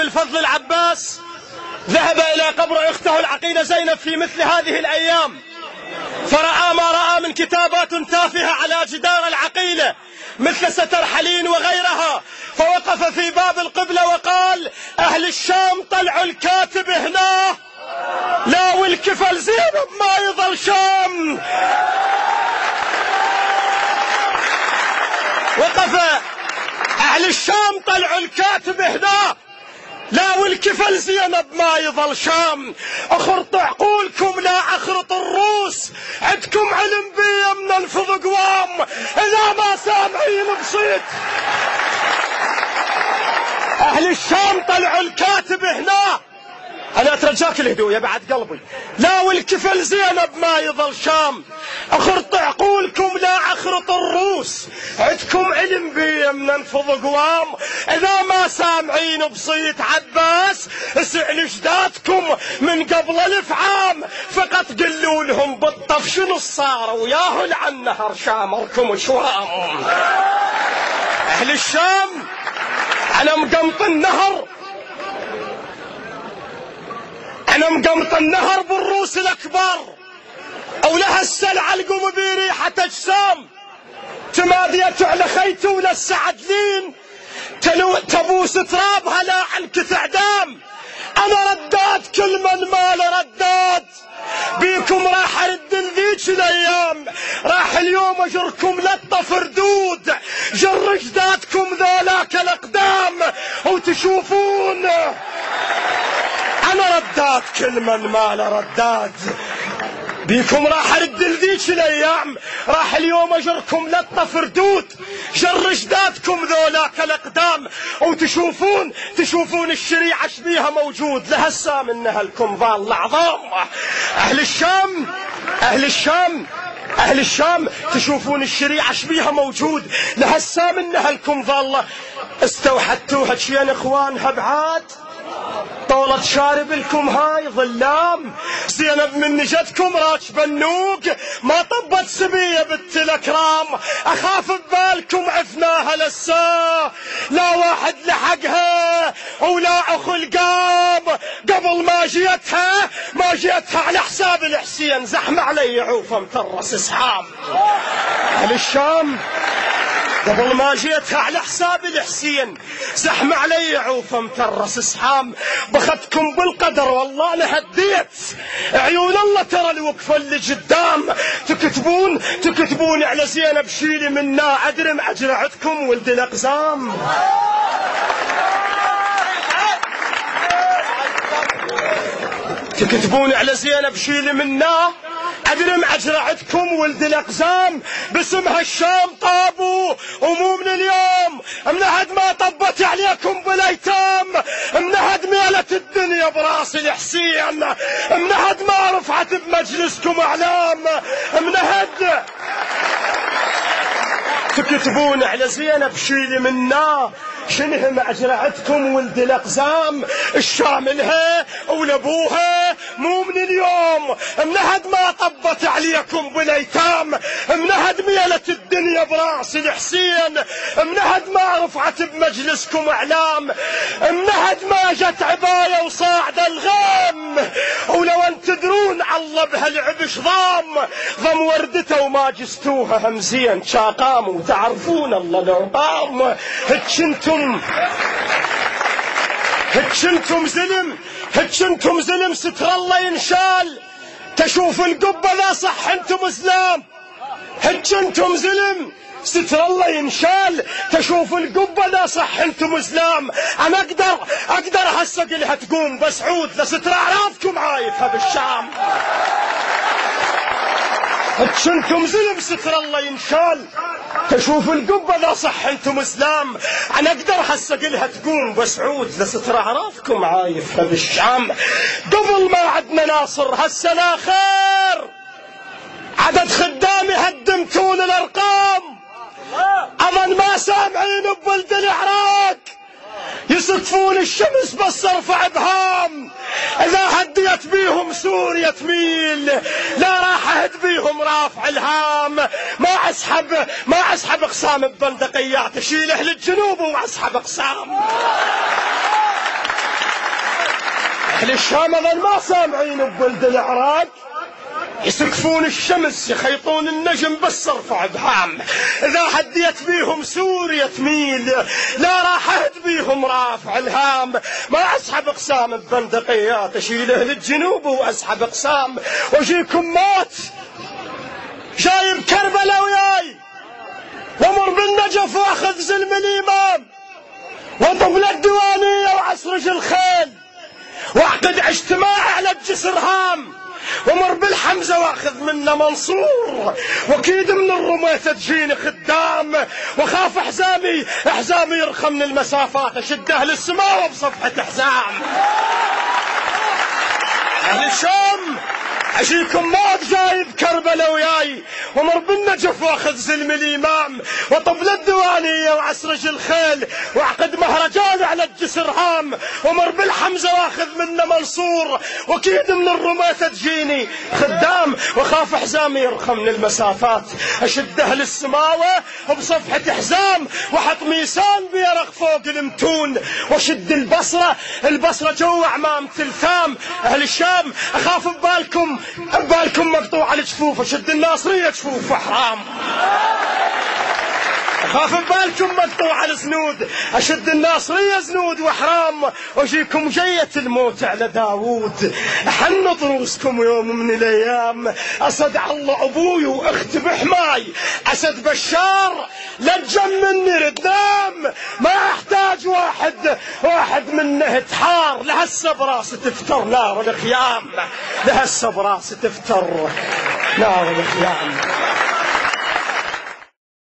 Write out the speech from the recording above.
أبي الفضل العباس ذهب إلى قبر أخته العقيلة زينب في مثل هذه الأيام، فرأى ما رأى من كتابات تافهة على جدار العقيلة مثل سترحلين وغيرها، فوقف في باب القبلة وقال: أهل الشام طلعوا الكاتب هنا، لا والكفل زينب ما يظل شام. وقف: أهل الشام طلعوا الكاتب هنا، لا والكفل زينب ما يظل شام. اخرط عقولكم لا اخرط الروس، عندكم علم بي من انفض قوام، اذا ما سامعين بصيت. اهل الشام طلعوا الكاتب هنا، انا اترجاك الهدوء يا بعد قلبي، لا والكفل زينب ما يظل شام. اخرط عقولكم لا اخرط الروس، عندكم علم بي من انفض قوام، اذا ما سامعين بصيت عباس اسأل جداتكم من قبل 1000 عام، فقط قلوا لهم بالطف شنو صار وياهو لعن نهر شامركم شوام. اهل الشام على مقمط النهر، انا مقمط النهر بالروس الاكبر، او لها السلعة القوم بريحة اجسام، تماديت على خيته ولا السعدلين تبوس ترابها لا عنك اعدام. انا رداد كل من مال رداد، بيكم راح ارد ذيك الايام، راح اليوم اجركم لطف ردود، جر جدادكم ذولاك الاقدام وتشوفون. انا رداد كل من مال رداد، بيكم راح ارد لذيك الايام، راح اليوم اجركم لطف ردود، جر جدادكم ذولاك الاقدام وتشوفون الشريعه شبيها موجود، لهسه من نهلكم ظال العظام. اهل الشام اهل الشام اهل الشام تشوفون الشريعه شبيها موجود، لهسه من نهلكم ظال. استوحدتوها شين اخوانها بعاد، طولت شارب لكم هاي ظلام، زينب من نجدكم راكب النوق، ما طبت سبية بنت الاكرام، اخاف ببالكم عفناها لسا، لا واحد لحقها ولا اخو القام، قبل ما جيتها على حساب الحسين، زحمة علي عوفة مترس اسحام. اهل الشام قبل ما جيتها على حساب الحسين، زحمة علي عوفة مترس اسحام، بختكم بالقدر والله لهديت، عيون الله ترى الوقفة اللي قدام، تكتبون على زينب شيلي منا عدرم اجرعتكم ولد الاقزام. تكتبون على زينب شيلي منا عدرم اجرعتكم ولد الاقزام، باسمها الشام طابوا ومو من اليوم، من هد ما طبت عليكم بالايتام، من هد ميلت الدنيا براس الحسين، من هد ما رفعت بمجلسكم اعلام، من هد تكتبون على زينب شيلي منا شنه معجرعتكم ولد الاقزام، الشام لها ولابوها مو من اليوم، منهد ما طبت عليكم بالايتام، منهد ميلت الدنيا براس الحسين، منهد ما رفعت بمجلسكم اعلام، منهد ما جت عبايه وصاعد الغام، ولو ان تدرون الله بهالعبش ضم وردته وما جستوها همزين شاقام، وتعرفون الله لو قام. هتشنتم زلم ستر الله ينشال، تشوف القبة لا صح انتم اسلام. هتشنتم زلم ستر الله ينشال، تشوف القبة لا صح انتم اسلام. انا اقدر هسه قلها تقوم بس عود لستر اعراضكم عايفها بالشام. هتشنتم زلم ستر الله ينشال، تشوف القبة لا صح انتم اسلام. انا اقدر هسه قلها تقوم بس عود لستر اعراضكم عايفها بالشام. قبل ما عدنا ناصر هسه لا خير، عدد خدامي هدمتون الارقام، اظن ما سامعين ببلد العراق، يسقفون الشمس بس ارفع ابهام. اذا هديت بيهم سوريا تميل، لا راح اهد بيهم رافع الهام. ما اسحب اقسام ببندقيات، اشيل اهل الجنوب واسحب اقسام. أهل الشام أظل ما سامعين بولد العراق، يسقفون الشمس يخيطون النجم بس ارفع بهام. إذا هديت بيهم سوريا تميل، لا راح أهد بيهم رافع الهام. ما أسحب أقسام ببندقيات، أشيله للجنوب وأسحب أقسام وأجيكم موت. جايب كربلاء وياي وامر بالنجف واخذ زلم الإمام، وطبل الديوانية وعصرج الخيل، واعقد اجتماع على الجسر هام، ومر بالحمزة واخذ منه منصور، واكيد من الرميثة تجيني خدام، وخاف حزامي يرخم من المسافات، اشده للسماء وبصفحة حزام. اهل الشام اجيكم موت، جايب كربلاء وياي ومر بالنجف واخذ زلم الامام، وطبل الديوانية وعسرج الخيل، واعقد مهرجان على الجسر هام، ومر بالحمزة واخذ منه منصور، واكيد من الرميثة تجيني خدام، وخاف حزامي يرخم من المسافات، اشده للسماوة وبصفحة حزام، واحط ميسان بيرق فوق المتون، واشد البصرة جو اعمام تلثام. اهل الشام اخاف ببالكم مقطوع الجفوف، اشد الناصرية جفوف حرام. اخاف ببالكم مقطوع الزنود، اشد الناصرية زنود وحرام، واجيكم جية الموت على داوود، احنط رؤوسكم يوم من الايام. اسد الله ابوي واختي بحماي، اسد بشار لا تجمني ردام، ما احتاج واحد منه تحار، لهسه براس تفتر نار الخيام، لهسه براس تفتر نار الخيام.